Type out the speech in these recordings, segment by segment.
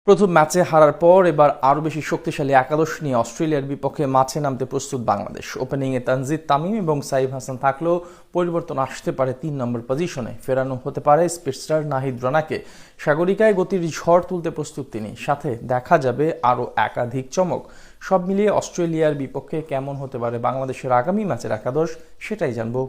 প্রথম ম্যাচে হারার পর এবার আরও বেশি শক্তিশালী একাদশ নিয়ে অস্ট্রেলিয়ার বিপক্ষে মাঠে নামতে প্রস্তুত বাংলাদেশ। ওপেনিংয়ে তানজিদ তামিম এবং সাইফ হাসান থাকলেও পরিবর্তন আসতে পারে ৩ নম্বর পজিশনে। ফেরানো হতে পারে স্পিডস্টার নাহিদ রানাকে। সাগরিকায় গতির ঝড় তুলতে প্রস্তুত তিনি। সাথে দেখা যাবে আরও একাধিক চমক। সব মিলিয়ে অস্ট্রেলিয়ার বিপক্ষে কেমন হতে পারে বাংলাদেশের আগামী ম্যাচের একাদশ, সেটাই জানবো।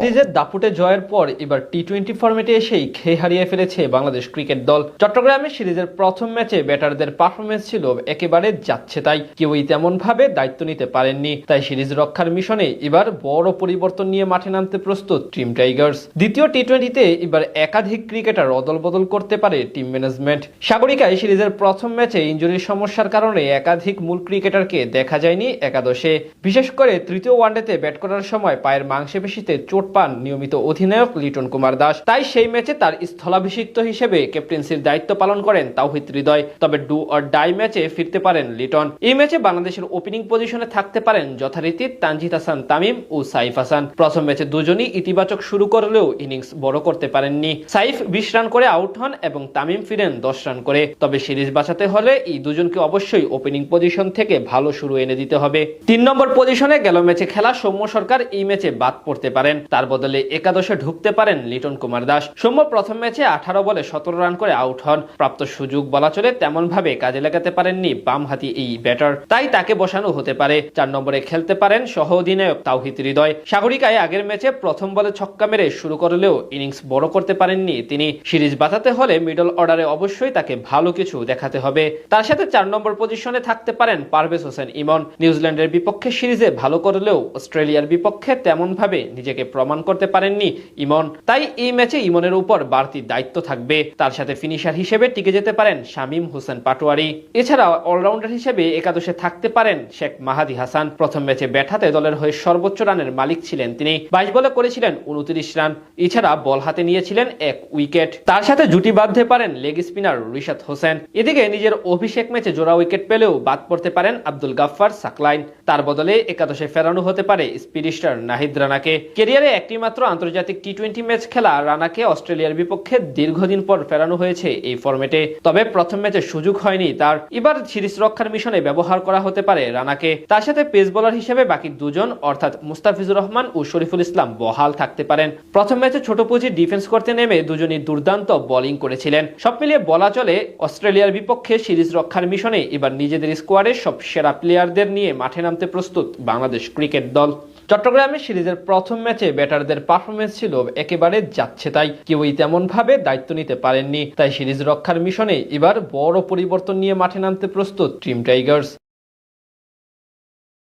সিরিজের দাপুটে জয়ের পর এবার টি-20 ফরম্যাটে এসেই খেয়ে হারিয়ে ফেলেছে বাংলাদেশ ক্রিকেট দল। চট্টগ্রামে সিরিজের প্রথম ম্যাচে ব্যাটারদের পারফরমেন্স ছিল একেবারে যাচ্ছে তাই, কেউই তেমন ভাবে দায়িত্ব নিতে পারেননি। তাই সিরিজ রক্ষার মিশনে এবার বড় পরিবর্তন নিয়ে মাঠে নামতে প্রস্তুত টিম টাইগার্স। দ্বিতীয় টি-20তে এবার একাধিক ক্রিকেটার অদল বদল করতে পারে টিম ম্যানেজমেন্ট। সাগরিকায় সিরিজের প্রথম ম্যাচে ইনজুরির সমস্যার কারণে একাধিক মূল ক্রিকেটারকে দেখা যায়নি একাদশে। বিশেষ করে তৃতীয় ওয়ানডেতে ব্যাট করার সময় পায়ের মাংসপেশিতে চোট পান নিয়মিত অধিনায়ক লিটন কুমার দাস। তাই সেই ম্যাচে তার স্থলাভিষিক্ত হিসেবে ক্যাপ্টেন্সির দায়িত্ব পালন করেন তাওহিদ হৃদয়। তবে ডু অর ডাই ম্যাচে ফিরতে পারেন লিটন। এই ম্যাচে বাংলাদেশের ওপেনিং পজিশনে থাকতে পারেন যথারীতি তানজিদ হাসান তামিম ও সাইফ হাসান। প্রথম ম্যাচে দুজনই ইতিবাচক শুরু করলেও ইনিংস বড় করতে পারেননি। সাইফ 20 রান করে আউট হন এবং তামিম ফিরেন 10 রান করে। তবে সিরিজ বাঁচাতে হলে এই দুজনকে অবশ্যই ওপেনিং পজিশন থেকে ভালো শুরু এনে দিতে হবে। 3 নম্বর পজিশনে গেল ম্যাচে খেলা সৌম্য সরকার এই ম্যাচে বাদ পড়তে পারেন। তার বদলে একাদশে ঢুকতে পারেন লিটন কুমার দাস। সৌম্য প্রথম ম্যাচে 18 বলে 17 রান করে আউট হন। প্রাপ্ত সুযোগ বলা চলে তেমন ভাবে কাজে লাগাতে পারেননি বামহাতি এই ব্যাটার, তাই তাকে বসানো হতে পারে। 4 নম্বরে খেলতে পারেন সহ অধিনায়ক তাওহিদ হৃদয়। সাগরিকায় আগের ম্যাচে প্রথম বলে ছক্কা মেরে শুরু করলেও ইনিংস বড় করতে পারেননি তিনি। সিরিজ বাঁচাতে হলে মিডল অর্ডারে অবশ্যই তাকে ভালো কিছু দেখাতে হবে। তার সাথে 4 নম্বর পজিশনে থাকতে পারেন পারভেজ হোসেন ইমন। নিউজিল্যান্ডের বিপক্ষে সিরিজে ভালো করলেও অস্ট্রেলিয়ার বিপক্ষে তেমন ভাবে নিজেকে প্রমাণ করতে পারেননি ইমন। তাই এই ম্যাচে ইমনের উপর বাড়তি দায়িত্ব থাকবে। তার সাথে ফিনিশার হিসেবে টিকে যেতে পারেন শামীম হোসেন পাটোয়ারি। এছাড়া অলরাউন্ডার হিসেবে একাদশে থাকতে পারেন শেখ মাহাদি হাসান। প্রথম ম্যাচে ব্যাট হাতে দলের হয়ে সর্বোচ্চ রানের মালিক ছিলেন তিনি। 22 বলে করেছিলেন 29 রান। এছাড়া বল হাতে নিয়েছিলেন 1 উইকেট। তার সাথে জুটি বাঁধতে পারেন লেগ স্পিনার রিশাদ হোসেন। এদিকে নিজের অভিষেক ম্যাচে জোড়া উইকেট পেলেও বাদ পড়তে পারেন আব্দুল গাফফার সাকলাইন। তার বদলে একাদশে ফেরানো হতে পারে স্পিডস্টার নাহিদ রানাকে। ক্যারিয়ারে একটি মাত্র আন্তর্জাতিক টি-20 ম্যাচ খেলা রানাকে অস্ট্রেলিয়ার বিপক্ষে দীর্ঘদিন পর ফেরানো হয়েছে এই ফরম্যাটে। তবে প্রথম ম্যাচে সুযোগ হয়নি তার। এবার সিরিজ রক্ষার মিশনে ব্যবহার করা হতে পারে রানাকে। তার সাথে পেস বোলার হিসেবে বাকি দুজন অর্থাৎ মুস্তাফিজুর রহমান ও শরীফুল ইসলাম বহাল থাকতে পারেন। প্রথম ম্যাচে ছোট পুঁজি ডিফেন্স করতে নেমে দুজনই দুর্দান্ত বোলিং করেছিলেন। সব মিলিয়ে বলা চলে অস্ট্রেলিয়ার বিপক্ষে সিরিজ রক্ষার মিশনে এবার নিজেদের স্কোয়াডের সব সেরা প্লেয়ারদের নিয়ে মাঠে নামতে প্রস্তুত বাংলাদেশ ক্রিকেট দল। চট্টগ্রামে সিরিজের প্রথম ম্যাচে ব্যাটারদের পারফরমেন্স ছিল একেবারে যাচ্ছে তাই, কেউই তেমন ভাবে দায়িত্ব নিতে পারেননি। তাই সিরিজ রক্ষার মিশনে এবার বড় পরিবর্তন নিয়ে মাঠে নামতে প্রস্তুত টিম টাইগার্স।